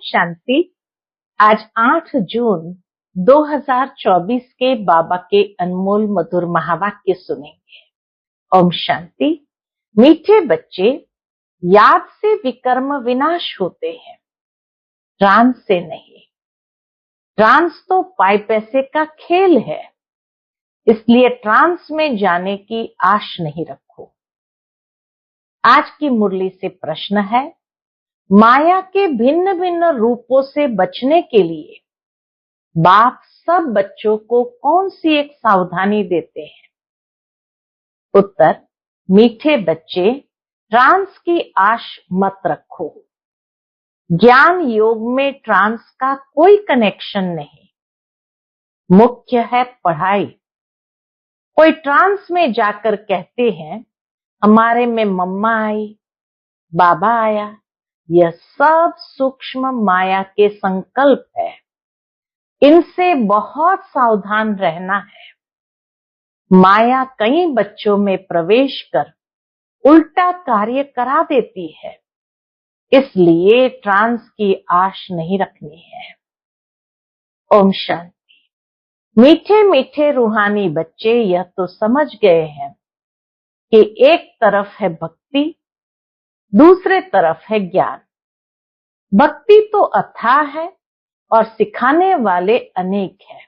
शांति। आज 8 जून 2024 के बाबा के अनमोल मधुर महावाक्य सुनेंगे। ओम शांति। मीठे बच्चे, याद से विकर्म विनाश होते हैं, ट्रांस से नहीं। ट्रांस तो पाई पैसे का खेल है, इसलिए ट्रांस में जाने की आश नहीं रखो। आज की मुरली से प्रश्न है, माया के भिन्न भिन्न रूपों से बचने के लिए बाप सब बच्चों को कौन सी एक सावधानी देते हैं? उत्तर, मीठे बच्चे, ट्रांस की आश मत रखो। ज्ञान योग में ट्रांस का कोई कनेक्शन नहीं, मुख्य है पढ़ाई। कोई ट्रांस में जाकर कहते हैं, हमारे में मम्मा आई, बाबा आया। यह सब सूक्ष्म माया के संकल्प है, इनसे बहुत सावधान रहना है। माया कई बच्चों में प्रवेश कर उल्टा कार्य करा देती है, इसलिए ट्रांस की आश नहीं रखनी है। ओम शांति। मीठे मीठे रूहानी बच्चे यह तो समझ गए हैं कि एक तरफ है भक्ति, दूसरे तरफ है ज्ञान। भक्ति तो अथाह है और सिखाने वाले अनेक हैं।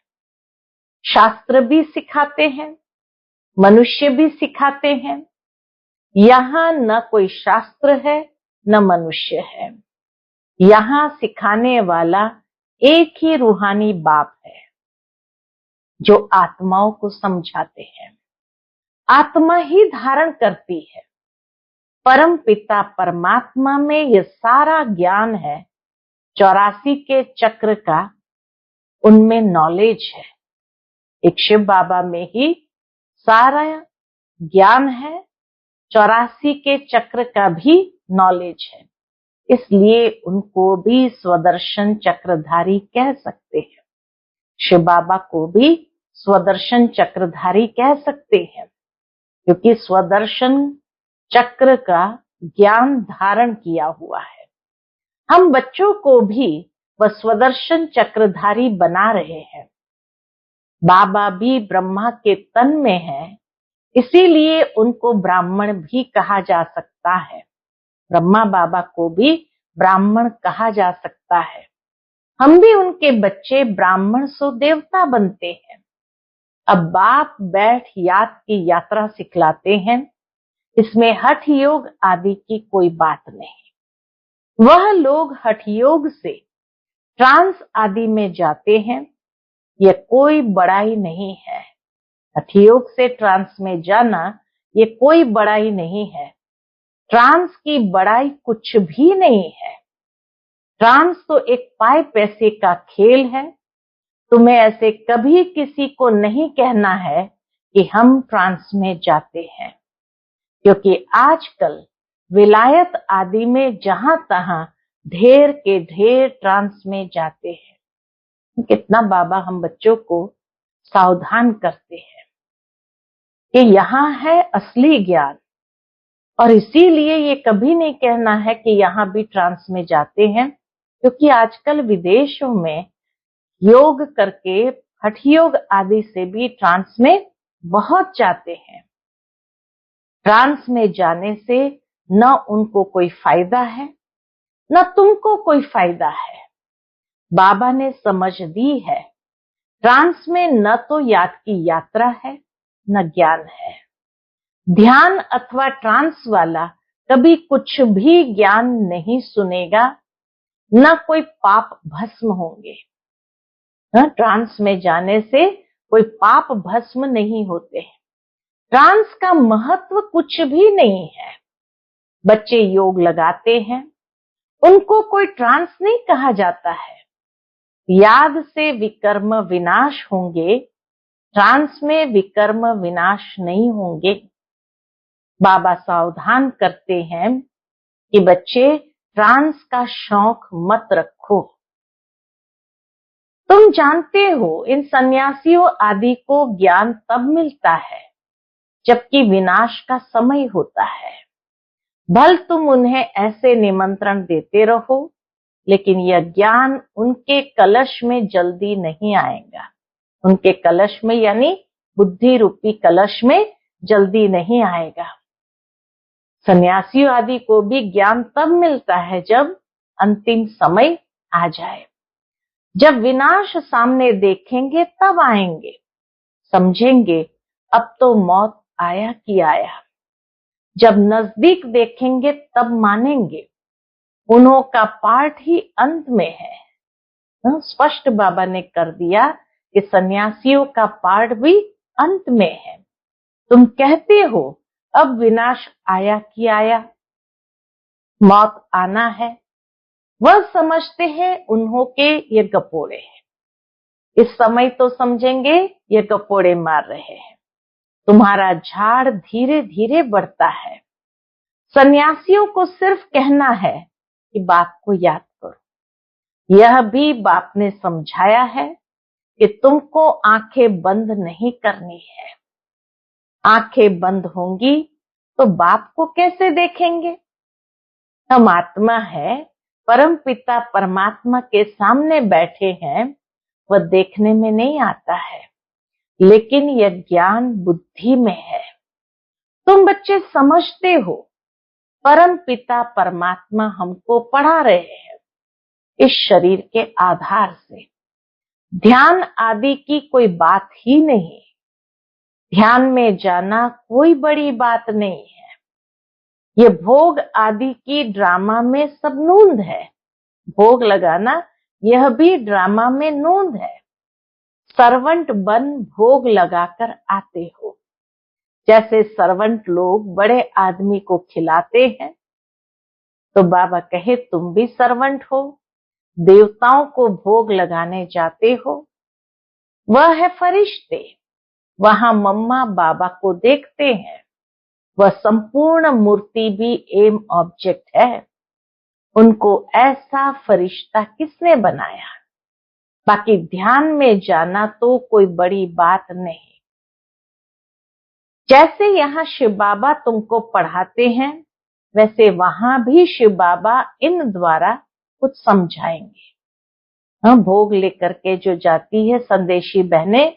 शास्त्र भी सिखाते हैं, मनुष्य भी सिखाते हैं। यहाँ न कोई शास्त्र है न मनुष्य है, यहाँ सिखाने वाला एक ही रूहानी बाप है जो आत्माओं को समझाते हैं। आत्मा ही धारण करती है। परम पिता परमात्मा में यह सारा ज्ञान है, 84 के चक्र का उनमें नॉलेज है। एक शिव बाबा में ही सारा ज्ञान है, 84 के चक्र का भी नॉलेज है, इसलिए उनको भी स्वदर्शन चक्रधारी कह सकते हैं। शिव बाबा को भी स्वदर्शन चक्रधारी कह सकते हैं, क्योंकि स्वदर्शन चक्र का ज्ञान धारण किया हुआ है। हम बच्चों को भी वह स्वदर्शन चक्रधारी बना रहे हैं। बाबा भी ब्रह्मा के तन में है, इसीलिए उनको ब्राह्मण भी कहा जा सकता है। ब्रह्मा बाबा को भी ब्राह्मण कहा जा सकता है। हम भी उनके बच्चे ब्राह्मण सो देवता बनते हैं। अब बाप बैठ याद की यात्रा सिखलाते हैं, इसमें हठ योग आदि की कोई बात नहीं। वह लोग हठ योग से ट्रांस आदि में जाते हैं, यह कोई बड़ाई नहीं है। हठ योग से ट्रांस में जाना ये कोई बड़ाई नहीं है। ट्रांस की बड़ाई कुछ भी नहीं है। ट्रांस तो एक पाए पैसे का खेल है। तुम्हें ऐसे कभी किसी को नहीं कहना है कि हम ट्रांस में जाते हैं, क्योंकि आजकल विलायत आदि में जहां तहां ढेर के ढेर ट्रांस में जाते हैं। कितना बाबा हम बच्चों को सावधान करते हैं कि यहाँ है असली ज्ञान, और इसीलिए ये कभी नहीं कहना है कि यहाँ भी ट्रांस में जाते हैं, क्योंकि आजकल विदेशों में योग करके हठ योग आदि से भी ट्रांस में बहुत जाते हैं। ट्रांस में जाने से न उनको कोई फायदा है न तुमको कोई फायदा है। बाबा ने समझ दी है, ट्रांस में न तो याद की यात्रा है न ज्ञान है। ध्यान अथवा ट्रांस वाला कभी कुछ भी ज्ञान नहीं सुनेगा, न कोई पाप भस्म होंगे। ट्रांस में जाने से कोई पाप भस्म नहीं होते हैं। ट्रांस का महत्व कुछ भी नहीं है। बच्चे योग लगाते हैं, उनको कोई ट्रांस नहीं कहा जाता है। याद से विकर्म विनाश होंगे, ट्रांस में विकर्म विनाश नहीं होंगे। बाबा सावधान करते हैं कि बच्चे ट्रांस का शौक मत रखो। तुम जानते हो, इन सन्यासियों आदि को ज्ञान तब मिलता है जबकि विनाश का समय होता है। भल तुम उन्हें ऐसे निमंत्रण देते रहो लेकिन यह ज्ञान उनके कलश में जल्दी नहीं आएगा। उनके कलश में यानी बुद्धि रूपी कलश में जल्दी नहीं आएगा। सन्यासियों आदि को भी ज्ञान तब मिलता है जब अंतिम समय आ जाए। जब विनाश सामने देखेंगे तब आएंगे, समझेंगे अब तो मौत आया कि आया। जब नजदीक देखेंगे तब मानेंगे उन्हों का पार्ट ही अंत में है। स्पष्ट बाबा ने कर दिया कि सन्यासियों का पार्ट भी अंत में है। तुम कहते हो अब विनाश आया कि आया, मौत आना है। वह समझते हैं उन्हों के ये गपोड़े हैं। इस समय तो समझेंगे ये गपोड़े मार रहे हैं। तुम्हारा झाड़ धीरे धीरे बढ़ता है। सन्यासियों को सिर्फ कहना है कि बाप को याद करो। यह भी बाप ने समझाया है कि तुमको आंखें बंद नहीं करनी है। आंखें बंद होंगी तो बाप को कैसे देखेंगे? हम आत्मा है, परम पिता परमात्मा के सामने बैठे हैं, वह देखने में नहीं आता है, लेकिन यह ज्ञान बुद्धि में है। तुम बच्चे समझते हो परम पिता परमात्मा हमको पढ़ा रहे हैं इस शरीर के आधार से। ध्यान आदि की कोई बात ही नहीं। ध्यान में जाना कोई बड़ी बात नहीं है। ये भोग आदि की ड्रामा में सब नूंद है। भोग लगाना यह भी ड्रामा में नूंद है। सर्वेंट बन भोग लगाकर आते हो। जैसे सर्वेंट लोग बड़े आदमी को खिलाते हैं, तो बाबा कहे तुम भी सर्वेंट हो, देवताओं को भोग लगाने जाते हो। वह है फरिश्ते, वहां मम्मा बाबा को देखते हैं। वह संपूर्ण मूर्ति भी एम ऑब्जेक्ट है। उनको ऐसा फरिश्ता किसने बनाया? बाकी ध्यान में जाना तो कोई बड़ी बात नहीं। जैसे यहाँ शिव बाबा तुमको पढ़ाते हैं, वैसे वहां भी शिव बाबा इन द्वारा कुछ समझाएंगे। हम भोग लेकर के जो जाती है संदेशी बहनें,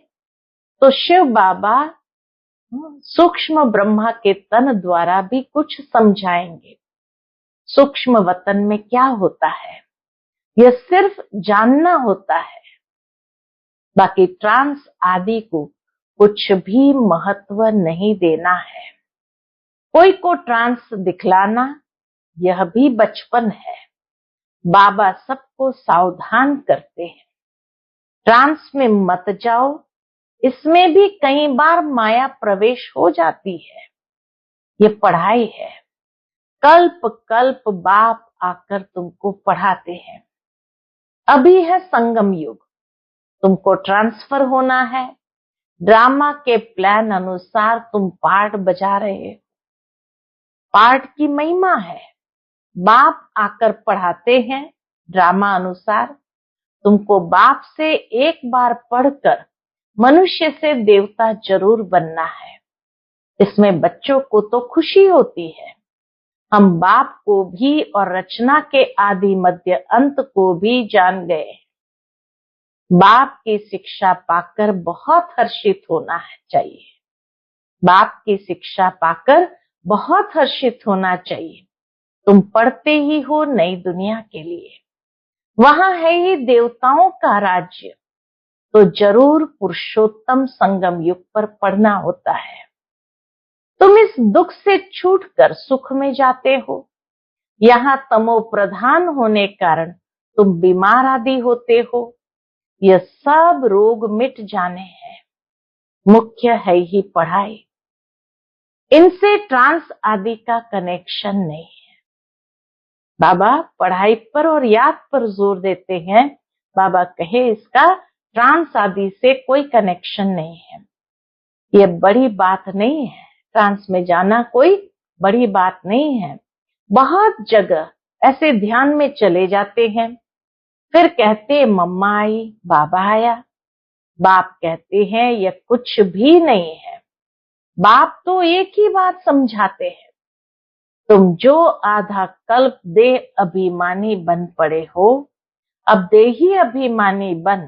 तो शिव बाबा सूक्ष्म ब्रह्मा के तन द्वारा भी कुछ समझाएंगे। सूक्ष्म वतन में क्या होता है यह सिर्फ जानना होता है। बाकी ट्रांस आदि को कुछ भी महत्व नहीं देना है। कोई को ट्रांस दिखलाना यह भी बचपन है। बाबा सबको सावधान करते हैं, ट्रांस में मत जाओ। इसमें भी कई बार माया प्रवेश हो जाती है। ये पढ़ाई है। कल्प कल्प बाप आकर तुमको पढ़ाते हैं। अभी है संगम युग, तुमको ट्रांसफर होना है। ड्रामा के प्लान अनुसार तुम पार्ट बजा रहे हो। पार्ट की महिमा है। बाप आकर पढ़ाते हैं ड्रामा अनुसार। तुमको बाप से एक बार पढ़कर मनुष्य से देवता जरूर बनना है। इसमें बच्चों को तो खुशी होती है। हम बाप को भी और रचना के आदि मध्य अंत को भी जान गए। बाप की शिक्षा पाकर बहुत हर्षित होना चाहिए। बाप की शिक्षा पाकर बहुत हर्षित होना चाहिए। तुम पढ़ते ही हो नई दुनिया के लिए। वहां है ही देवताओं का राज्य, तो जरूर पुरुषोत्तम संगम युग पर पढ़ना होता है। तुम इस दुख से छूटकर सुख में जाते हो। यहाँ तमो प्रधान होने कारण तुम बीमार आदि होते हो। यह सब रोग मिट जाने हैं। मुख्य है ही पढ़ाई। इनसे ट्रांस आदि का कनेक्शन नहीं है। बाबा पढ़ाई पर और याद पर जोर देते हैं। बाबा कहे इसका ट्रांस आदि से कोई कनेक्शन नहीं है। यह बड़ी बात नहीं है। ट्रांस में जाना कोई बड़ी बात नहीं है। बहुत जगह ऐसे ध्यान में चले जाते हैं, फिर कहते मम्मा आई, बाबा आया। बाप कहते हैं यह कुछ भी नहीं है। बाप तो एक ही बात समझाते हैं, तुम जो आधा कल्प देह अभिमानी बन पड़े हो, अब देही अभिमानी बन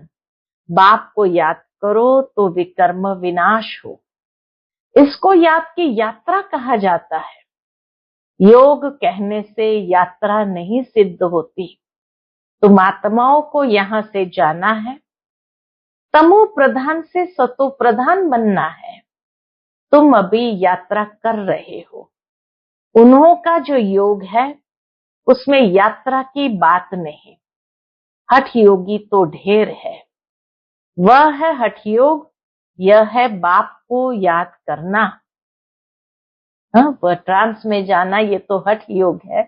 बाप को याद करो तो विकर्म विनाश हो। इसको याद की यात्रा कहा जाता है। योग कहने से यात्रा नहीं सिद्ध होती। तुम आत्माओं को यहाँ से जाना है, तमो प्रधान से सतो प्रधान बनना है। तुम अभी यात्रा कर रहे हो। उन्हों का जो योग है उसमें यात्रा की बात नहीं। हठ योगी तो ढेर है। वह है हठ योग, यह है बाप को याद करना। वह ट्रांस में जाना ये तो हठ योग है,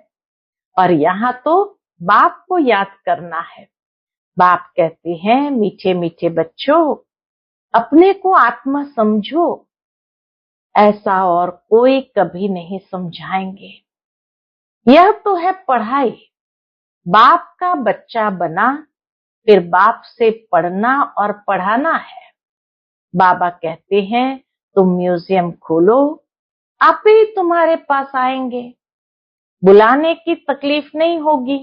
और यहाँ तो बाप को याद करना है। बाप कहते हैं मीठे मीठे बच्चों, अपने को आत्मा समझो। ऐसा और कोई कभी नहीं समझाएंगे। यह तो है पढ़ाई। बाप का बच्चा बना, फिर बाप से पढ़ना और पढ़ाना है। बाबा कहते हैं तुम म्यूजियम खोलो, आप ही तुम्हारे पास आएंगे। बुलाने की तकलीफ नहीं होगी।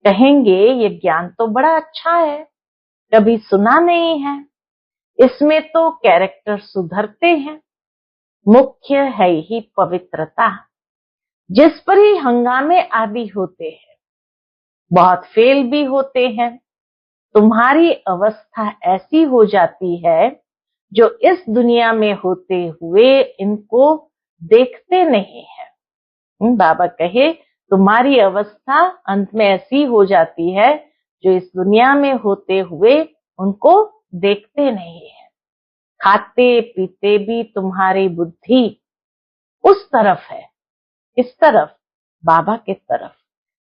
कहेंगे ये ज्ञान तो बड़ा अच्छा है, कभी सुना नहीं है। इसमें तो कैरेक्टर सुधरते हैं। मुख्य है ही पवित्रता, जिस पर ही हंगामे आदि होते हैं, बहुत फेल भी होते हैं। तुम्हारी अवस्था ऐसी हो जाती है जो इस दुनिया में होते हुए इनको देखते नहीं है। बाबा कहे तुम्हारी अवस्था अंत में ऐसी हो जाती है जो इस दुनिया में होते हुए उनको देखते नहीं है। खाते पीते भी तुम्हारी बुद्धि उस तरफ है, इस तरफ, बाबा के तरफ।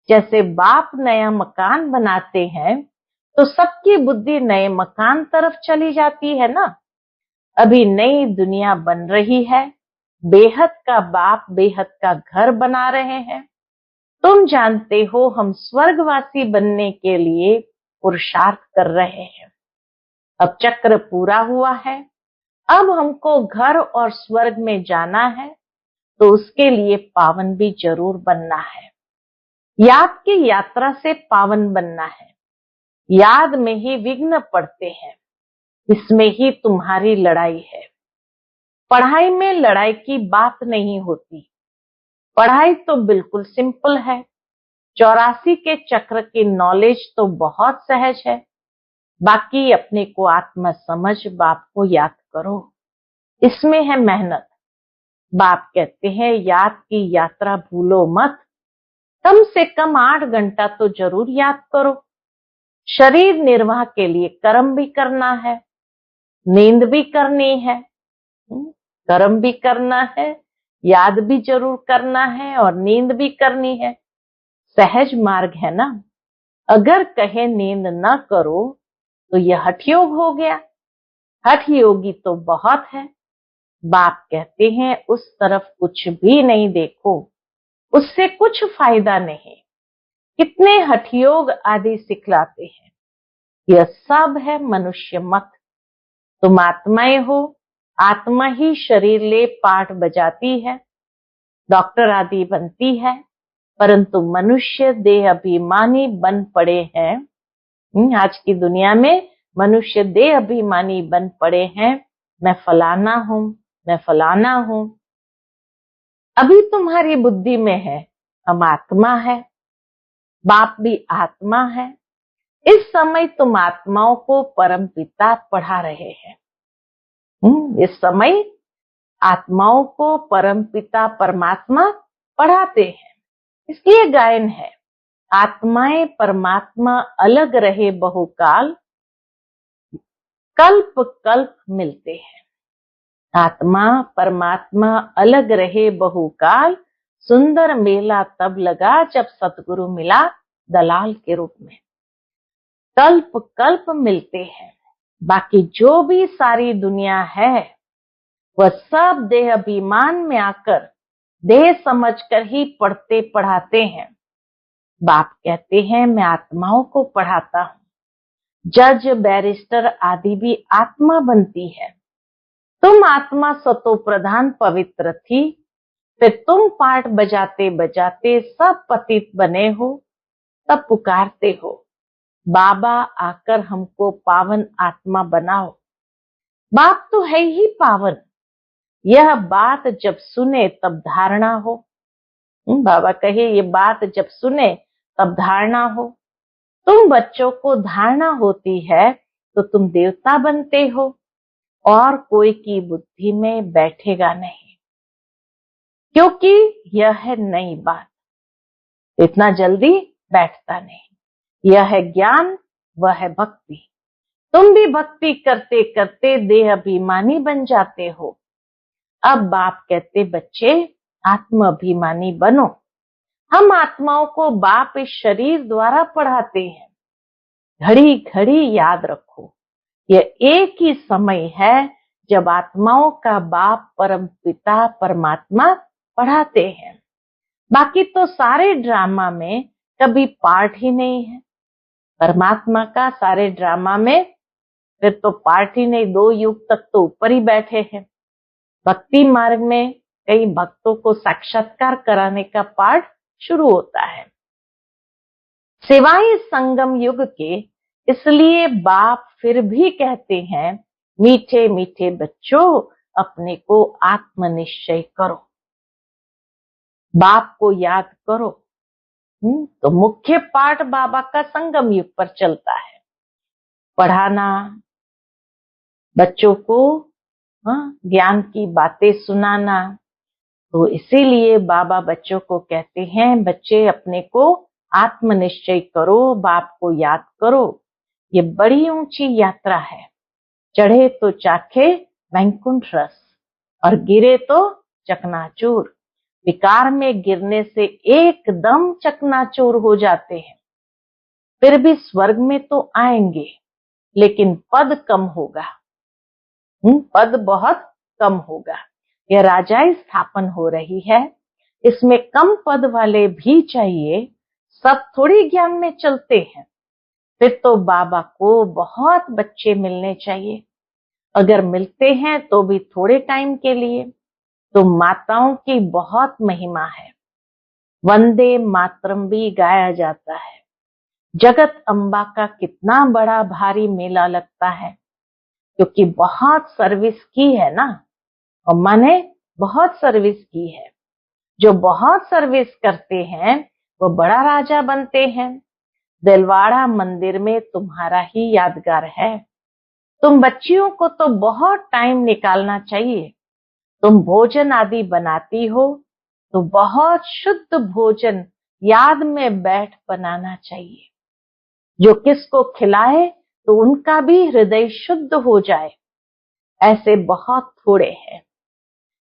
जैसे बाप नया मकान बनाते हैं तो सबकी बुद्धि नए मकान तरफ चली जाती है ना। अभी नई दुनिया बन रही है, बेहद का बाप बेहद का घर बना रहे हैं। तुम जानते हो हम स्वर्गवासी बनने के लिए पुरुषार्थ कर रहे हैं। अब चक्र पूरा हुआ है, अब हमको घर और स्वर्ग में जाना है, तो उसके लिए पावन भी जरूर बनना है। याद की यात्रा से पावन बनना है। याद में ही विघ्न पड़ते हैं, इसमें ही तुम्हारी लड़ाई है। पढ़ाई में लड़ाई की बात नहीं होती। पढ़ाई तो बिल्कुल सिंपल है। 84 के चक्र की नॉलेज तो बहुत सहज है। बाकी अपने को आत्मा समझ बाप को याद करो, इसमें है मेहनत। बाप कहते हैं याद की यात्रा भूलो मत। कम से कम 8 घंटा तो जरूर याद करो। शरीर निर्वाह के लिए कर्म भी करना है, नींद भी करनी है। कर्म भी करना है, याद भी जरूर करना है और नींद भी करनी है। सहज मार्ग है ना। अगर कहे नींद न करो तो यह हठ योग हो गया। हठ योगी तो बहुत है। बाप कहते हैं उस तरफ कुछ भी नहीं देखो, उससे कुछ फायदा नहीं। कितने हठ योग आदि सिखलाते हैं। यह सब है मनुष्य मत। तुम आत्माएं हो, आत्मा ही शरीर ले पाठ बजाती है, डॉक्टर आदि बनती है, परंतु मनुष्य देह अभिमानी बन पड़े हैं। आज की दुनिया में मनुष्य देह अभिमानी बन पड़े हैं। मैं फलाना हूं, मैं फलाना हूं। अभी तुम्हारी बुद्धि में है हम आत्मा है, बाप भी आत्मा है। इस समय तुम आत्माओं को परमपिता पढ़ा रहे हैं। इस समय आत्माओं को परमपिता परमात्मा पढ़ाते हैं। इसलिए गायन है आत्माएं परमात्मा अलग रहे बहुकाल, कल्प कल्प मिलते हैं। आत्मा परमात्मा अलग रहे बहुकाल, सुंदर मेला तब लगा जब सतगुरु मिला दलाल के रूप में। कल्प कल्प मिलते हैं। बाकी जो भी सारी दुनिया है वह सब देह अभिमान में आकर देह समझकर ही पढ़ते पढ़ाते हैं। बाप कहते हैं मैं आत्माओं को पढ़ाता हूं। जज बैरिस्टर आदि भी आत्मा बनती है। तुम आत्मा सतो प्रधान पवित्र थी, फिर तुम पाठ बजाते बजाते सब पतित बने हो, तब पुकारते हो, बाबा आकर हमको पावन आत्मा बनाओ। बाप तो है ही पावन। यह बात जब सुने तब धारणा हो। बाबा कहे ये बात जब सुने तब धारणा हो। तुम बच्चों को धारणा होती है तो तुम देवता बनते हो और कोई की बुद्धि में बैठेगा नहीं, क्योंकि यह है नई बात, इतना जल्दी बैठता नहीं। यह है ज्ञान, वह है भक्ति। तुम भी भक्ति करते करते देह अभिमानी बन जाते हो। अब बाप कहते बच्चे आत्म अभिमानी बनो। हम आत्माओं को बाप इस शरीर द्वारा पढ़ाते हैं। घड़ी घड़ी याद रखो, यह एक ही समय है जब आत्माओं का बाप परम पिता परमात्मा पढ़ाते हैं। बाकी तो सारे ड्रामा में कभी पार्ट ही नहीं है। परमात्मा का सारे ड्रामा में फिर तो पार्ट ही नहीं। 2 युग तक तो ऊपर ही बैठे हैं। भक्ति मार्ग में कई भक्तों को साक्षात्कार कराने का पाठ शुरू होता है। सिवाय संगम युग के, इसलिए बाप फिर भी कहते हैं मीठे मीठे बच्चों अपने को आत्मनिश्चय करो, बाप को याद करो। तो मुख्य पाठ बाबा का संगम युग पर चलता है। पढ़ाना, बच्चों को ज्ञान की बातें सुनाना। तो इसीलिए बाबा बच्चों को कहते हैं बच्चे अपने को आत्मनिश्चय करो, बाप को याद करो। ये बड़ी ऊंची यात्रा है। चढ़े तो चाखे वैकुंठ रस और गिरे तो चकनाचूर। विकार में गिरने से एकदम चकनाचूर हो जाते हैं। फिर भी स्वर्ग में तो आएंगे, लेकिन पद कम होगा। पद बहुत कम होगा। यह राजाई स्थापन हो रही है, इसमें कम पद वाले भी चाहिए। सब थोड़ी ज्ञान में चलते हैं। फिर तो बाबा को बहुत बच्चे मिलने चाहिए। अगर मिलते हैं तो भी थोड़े टाइम के लिए। तो माताओं की बहुत महिमा है। वंदे मातरम भी गाया जाता है। जगत अम्बा का कितना बड़ा भारी मेला लगता है, क्योंकि बहुत सर्विस की है ना। अम्मा ने बहुत सर्विस की है। जो बहुत सर्विस करते हैं वो बड़ा राजा बनते हैं। दिलवाड़ा मंदिर में तुम्हारा ही यादगार है। तुम बच्चियों को तो बहुत टाइम निकालना चाहिए। तुम भोजन आदि बनाती हो तो बहुत शुद्ध भोजन याद में बैठ बनाना चाहिए। जो किसको खिलाए तो उनका भी हृदय शुद्ध हो जाए। ऐसे बहुत थोड़े हैं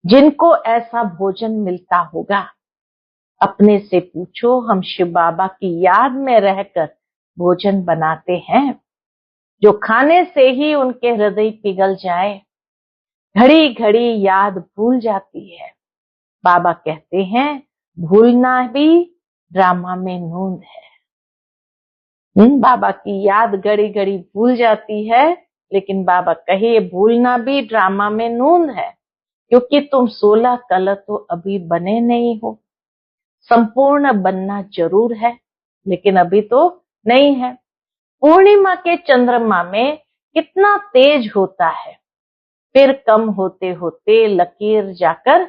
जिनको ऐसा भोजन मिलता होगा। अपने से पूछो, हम शिव बाबा की याद में रहकर भोजन बनाते हैं जो खाने से ही उनके हृदय पिघल जाए। घड़ी घड़ी याद भूल जाती है। बाबा कहते हैं भूलना भी ड्रामा में नूंद है। बाबा की याद घड़ी घड़ी भूल जाती है, लेकिन बाबा कहे भूलना भी ड्रामा में नूंद है, क्योंकि तुम 16 कल तो अभी बने नहीं हो। संपूर्ण बनना जरूर है, लेकिन अभी तो नहीं है। पूर्णिमा के चंद्रमा में कितना तेज होता है, फिर कम होते होते लकीर जाकर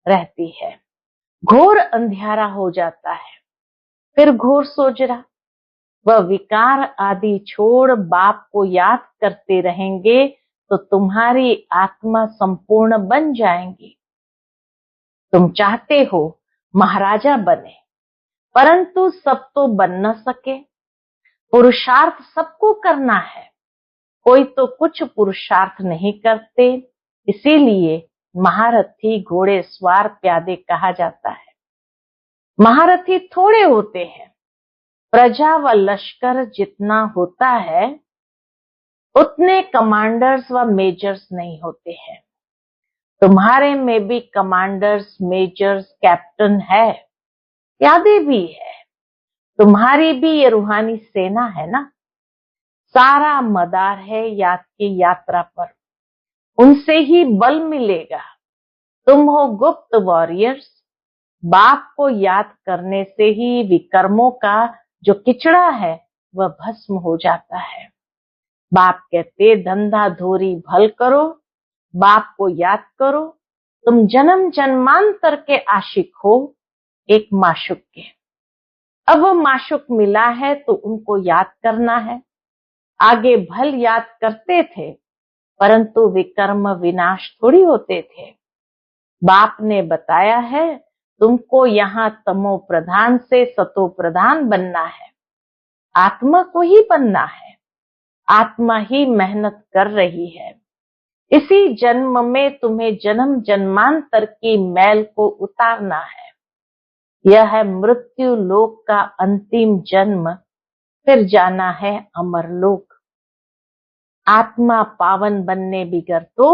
रहती है। घोर अंधियारा हो जाता है, फिर घोर सोजरा। वह विकार आदि छोड़ बाप को याद करते रहेंगे तो तुम्हारी आत्मा संपूर्ण बन जाएंगी। तुम चाहते हो महाराजा बने, परंतु सब तो बन न सके। पुरुषार्थ सबको करना है, कोई तो कुछ पुरुषार्थ नहीं करते। इसीलिए महारथी घोड़े सवार प्यादे कहा जाता है। महारथी थोड़े होते हैं। प्रजा व लश्कर जितना होता है उतने कमांडर्स व मेजर्स नहीं होते हैं। तुम्हारे में भी कमांडर्स, मेजर्स, कैप्टन है, प्यादे भी है। तुम्हारी भी ये रूहानी सेना है ना। सारा मदार है याद की यात्रा पर, उनसे ही बल मिलेगा। तुम हो गुप्त वॉरियर्स, बाप को याद करने से ही विकर्मों का जो किचड़ा है वह भस्म हो जाता है। बाप कहते धंधा धोरी भल करो, बाप को याद करो, तुम जन्म जन्मांतर के आशिक हो एक माशुक के। अब वो माशुक मिला है तो उनको याद करना है। आगे भल याद करते थे, परंतु विकर्म विनाश थोड़ी होते थे। बाप ने बताया है तुमको यहाँ तमो प्रधान से सतो प्रधान बनना है, आत्मा को ही बनना है। आत्मा ही मेहनत कर रही है। इसी जन्म में तुम्हें जन्म जन्मांतर की मैल को उतारना है। यह है मृत्यु लोक का अंतिम जन्म, फिर जाना है अमर लोक। आत्मा पावन बनने बिगर तो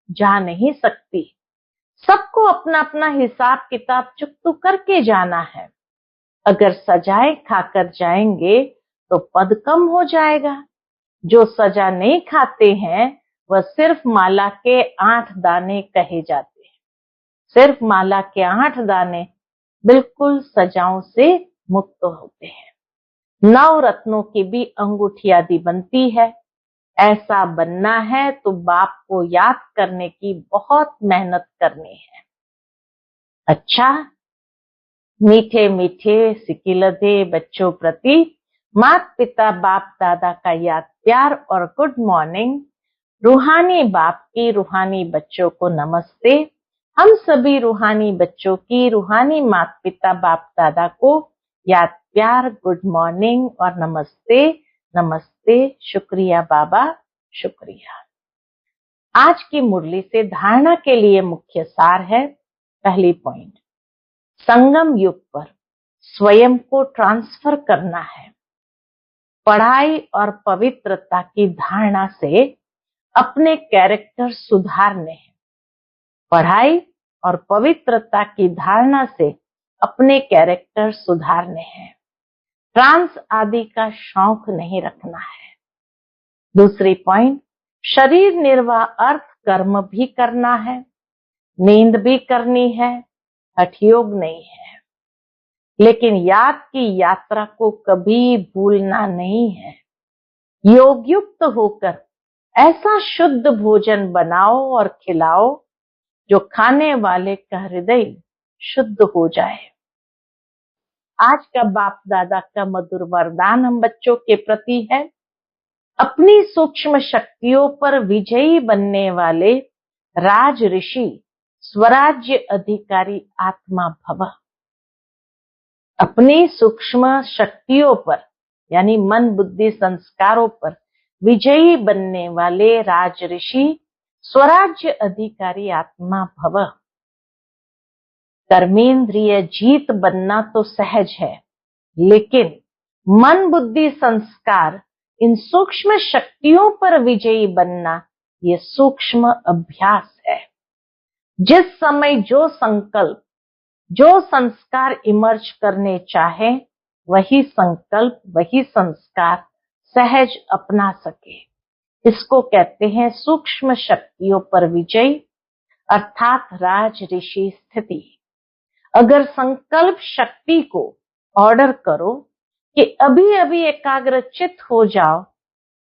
जा नहीं सकती। सबको अपना अपना हिसाब किताब चुकतू करके जाना है। अगर सजाए खाकर जाएंगे तो पद कम हो जाएगा। जो सजा नहीं खाते हैं वह सिर्फ माला के 8 दाने कहे जाते हैं। सिर्फ माला के 8 दाने बिल्कुल सजाओं से मुक्त होते हैं। 9 रत्नों की भी अंगूठी आदि बनती है। ऐसा बनना है तो बाप को याद करने की बहुत मेहनत करनी है। अच्छा, मीठे मीठे सिकिलधे बच्चों प्रति माता पिता बाप दादा का याद प्यार और गुड मॉर्निंग। रूहानी बाप की रूहानी बच्चों को नमस्ते। हम सभी रूहानी बच्चों की रूहानी माता पिता बाप दादा को याद प्यार गुड मॉर्निंग और नमस्ते नमस्ते। शुक्रिया बाबा, शुक्रिया। आज की मुरली से धारणा के लिए मुख्य सार है। पहली पॉइंट, संगम युग पर स्वयं को ट्रांसफर करना है। पढ़ाई और पवित्रता की धारणा से अपने कैरेक्टर सुधारने हैं। पढ़ाई और पवित्रता की धारणा से अपने कैरेक्टर सुधारने हैं। ट्रांस आदि का शौक नहीं रखना है। दूसरी पॉइंट, शरीर निर्वाह अर्थ कर्म भी करना है, नींद भी करनी है, हठयोग नहीं है। लेकिन याद की यात्रा को कभी भूलना नहीं है। योग युक्त होकर ऐसा शुद्ध भोजन बनाओ और खिलाओ जो खाने वाले का हृदय शुद्ध हो जाए। आज का बाप दादा का मधुर वरदान हम बच्चों के प्रति है, अपनी सूक्ष्म शक्तियों पर विजयी बनने वाले राज ऋषि स्वराज्य अधिकारी आत्मा भव। अपनी सूक्ष्म शक्तियों पर यानी मन बुद्धि संस्कारों पर विजयी बनने वाले राज ऋषि स्वराज्य अधिकारी आत्मा भव। कर्मेंद्रिय जीत बनना तो सहज है, लेकिन मन बुद्धि संस्कार इन सूक्ष्म शक्तियों पर विजयी बनना ये सूक्ष्म अभ्यास है। जिस समय जो संकल्प जो संस्कार इमर्ज करने चाहे वही संकल्प वही संस्कार सहज अपना सके, इसको कहते हैं सूक्ष्म शक्तियों पर विजय अर्थात राज ऋषि स्थिति। अगर संकल्प शक्ति को ऑर्डर करो कि अभी अभी एकाग्रचित हो जाओ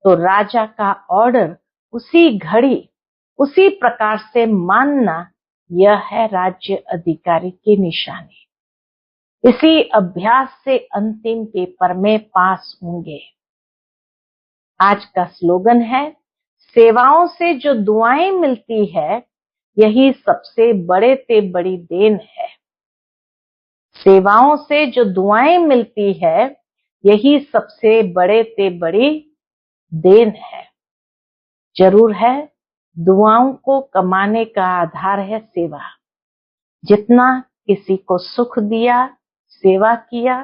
तो राजा का ऑर्डर उसी घड़ी उसी प्रकार से मानना, यह है राज्य अधिकारी की निशानी। इसी अभ्यास से अंतिम पेपर में पास होंगे। आज का स्लोगन है, सेवाओं से जो दुआएं मिलती है यही सबसे बड़े ते बड़ी देन है। सेवाओं से जो दुआएं मिलती है यही सबसे बड़े ते बड़ी देन है। जरूर है, दुआओं को कमाने का आधार है सेवा। जितना किसी को सुख दिया, सेवा किया,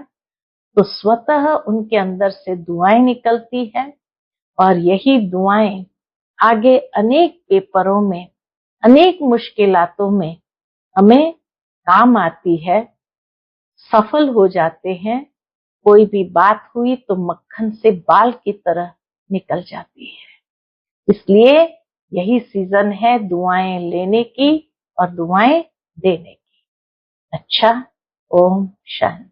तो स्वतः उनके अंदर से दुआएं निकलती है और यही दुआएं आगे अनेक पेपरों में अनेक मुश्किलातों में हमें काम आती है, सफल हो जाते हैं। कोई भी बात हुई तो मक्खन से बाल की तरह निकल जाती है। इसलिए यही सीजन है दुआएं लेने की और दुआएं देने की। अच्छा, ओम शांति।